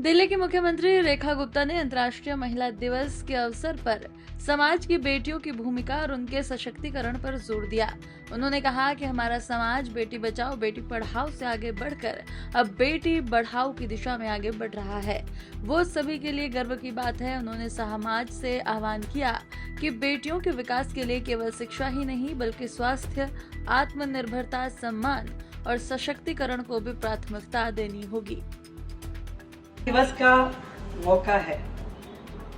दिल्ली की मुख्यमंत्री रेखा गुप्ता ने अंतर्राष्ट्रीय महिला दिवस के अवसर पर समाज की बेटियों की भूमिका और उनके सशक्तिकरण पर जोर दिया। उन्होंने कहा कि हमारा समाज बेटी बचाओ बेटी पढ़ाओ से आगे बढ़कर अब बेटी बढ़ाओ की दिशा में आगे बढ़ रहा है। वो सभी के लिए गर्व की बात है। उन्होंने समाज से आह्वान किया कि बेटियों के विकास के लिए केवल शिक्षा ही नहीं बल्कि स्वास्थ्य, आत्मनिर्भरता, सम्मान और सशक्तिकरण को भी प्राथमिकता देनी होगी। दिवस का मौका है।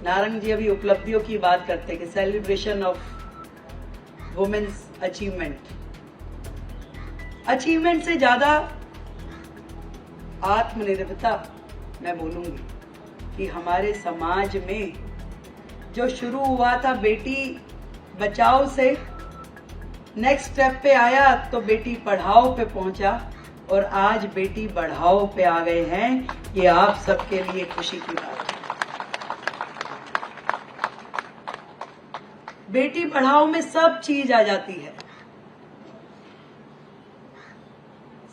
नारंग जी अभी उपलब्धियों की बात करते कि सेलिब्रेशन ऑफ वुमेन्स अचीवमेंट से ज्यादा आत्मनिर्भरता मैं बोलूंगी कि हमारे समाज में जो शुरू हुआ था बेटी बचाओ से नेक्स्ट स्टेप पे आया तो बेटी पढ़ाओ पे पहुंचा और आज बेटी बढ़ाओ पे आ गए हैं। ये आप सबके लिए खुशी की बात है। बेटी पढ़ाओ में सब चीज आ जाती है।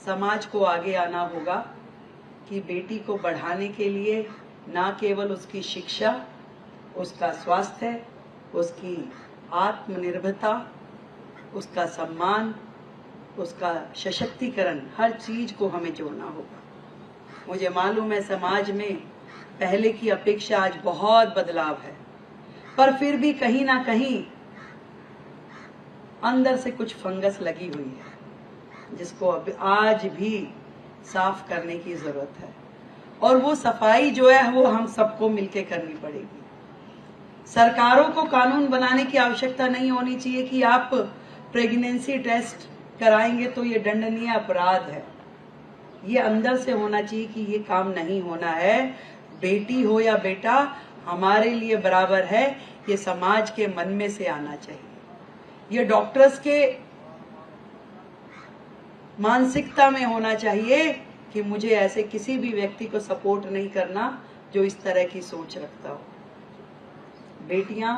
समाज को आगे आना होगा कि बेटी को बढ़ाने के लिए ना केवल उसकी शिक्षा, उसका स्वास्थ्य, उसकी आत्मनिर्भरता, उसका सम्मान, उसका सशक्तिकरण, हर चीज को हमें जोड़ना होगा। मुझे मालूम है समाज में पहले की अपेक्षा आज बहुत बदलाव है, पर फिर भी कहीं ना कहीं अंदर से कुछ फंगस लगी हुई है जिसको अब आज भी साफ करने की जरूरत है। और वो सफाई जो है वो हम सबको मिलकर करनी पड़ेगी। सरकारों को कानून बनाने की आवश्यकता नहीं होनी चाहिए कि आप प्रेगनेंसी टेस्ट कराएंगे तो ये दंडनीय अपराध है। ये अंदर से होना चाहिए कि ये काम नहीं होना है। बेटी हो या बेटा हमारे लिए बराबर है। ये समाज के मन में से आना चाहिए। ये डॉक्टर्स के मानसिकता में होना चाहिए कि मुझे ऐसे किसी भी व्यक्ति को सपोर्ट नहीं करना जो इस तरह की सोच रखता हो। बेटियां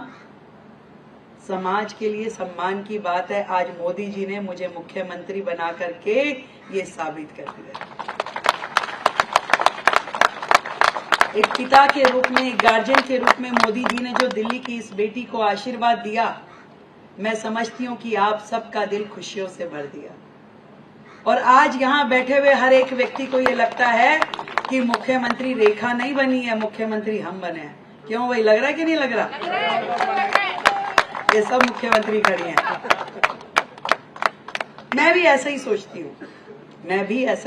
समाज के लिए सम्मान की बात है। आज मोदी जी ने मुझे मुख्यमंत्री बना करके ये साबित कर दिया। एक पिता के रूप में, एक गार्जियन के रूप में मोदी जी ने जो दिल्ली की इस बेटी को आशीर्वाद दिया, मैं समझती हूँ कि आप सबका दिल खुशियों से भर दिया। और आज यहाँ बैठे हुए हर एक व्यक्ति को ये लगता है कि मुख्यमंत्री रेखा नहीं बनी है, मुख्यमंत्री हम बने हैं। क्यों, वही लग रहा है कि नहीं लग रहा? ये सब मुख्यमंत्री खड़ी हैं। मैं भी ऐसा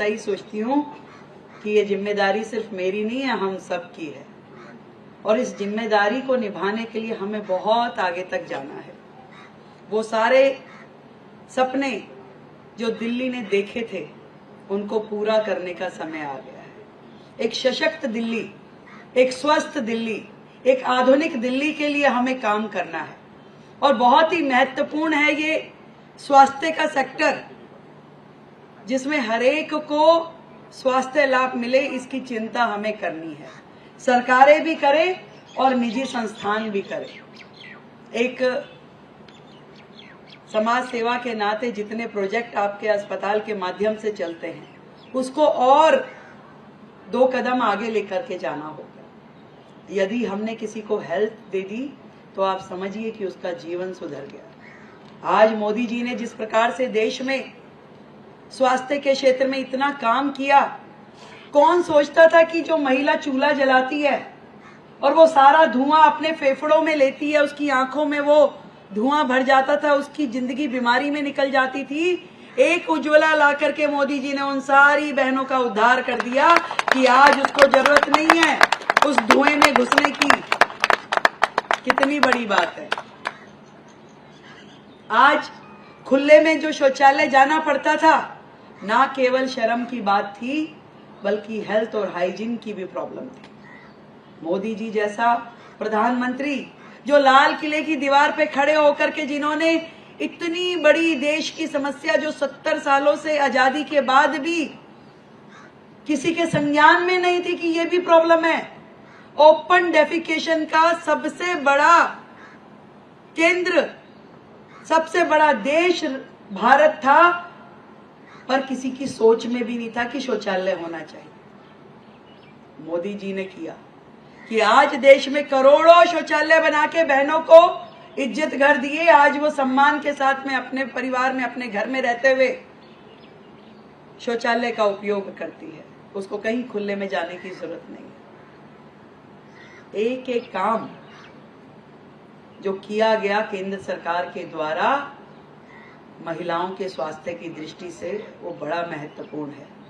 ही सोचती हूँ कि ये जिम्मेदारी सिर्फ मेरी नहीं है, हम सब की है। और इस जिम्मेदारी को निभाने के लिए हमें बहुत आगे तक जाना है। वो सारे सपने जो दिल्ली ने देखे थे उनको पूरा करने का समय आ गया है। एक सशक्त दिल्ली, एक स्वस्थ दिल्ली, एक आधुनिक दिल्ली के लिए हमें काम करना है। और बहुत ही महत्वपूर्ण है ये स्वास्थ्य का सेक्टर, जिसमें हर एक को स्वास्थ्य लाभ मिले, इसकी चिंता हमें करनी है। सरकारें भी करें और निजी संस्थान भी करें। एक समाज सेवा के नाते जितने प्रोजेक्ट आपके अस्पताल के माध्यम से चलते हैं उसको और 2 कदम आगे लेकर के जाना होगा। यदि हमने किसी को हेल्थ दे दी तो आप समझिए कि उसका जीवन सुधर गया। आज मोदी जी ने जिस प्रकार से देश में स्वास्थ्य के क्षेत्र में इतना काम किया, कौन सोचता था कि जो महिला चूल्हा जलाती है और वो सारा धुआं अपने फेफड़ों में लेती है, उसकी आंखों में वो धुआं भर जाता था, उसकी जिंदगी बीमारी में निकल जाती थी। एक उज्ज्वला ला करके मोदी जी ने उन सारी बहनों का उद्धार कर दिया कि आज उसको जरूरत नहीं है उस धुएं में घुसने की। कितनी बड़ी बात है। आज खुले में जो शौचालय जाना पड़ता था, ना केवल शर्म की बात थी बल्कि हेल्थ और हाइजीन की भी प्रॉब्लम थी। मोदी जी जैसा प्रधानमंत्री जो लाल किले की दीवार पे खड़े होकर के जिन्होंने इतनी बड़ी देश की समस्या जो 70 सालों से आजादी के बाद भी किसी के संज्ञान में नहीं थी कि ये भी प्रॉब्लम है। ओपन डेफिकेशन का सबसे बड़ा केंद्र, सबसे बड़ा देश भारत था, पर किसी की सोच में भी नहीं था कि शौचालय होना चाहिए। मोदी जी ने किया कि आज देश में करोड़ों शौचालय बना के बहनों को इज्जत घर दिए। आज वो सम्मान के साथ में अपने परिवार में, अपने घर में रहते हुए शौचालय का उपयोग करती है। उसको कहीं खुले में जाने की जरूरत नहीं है। एक एक काम जो किया गया केंद्र सरकार के द्वारा महिलाओं के स्वास्थ्य की दृष्टि से, वो बड़ा महत्वपूर्ण है।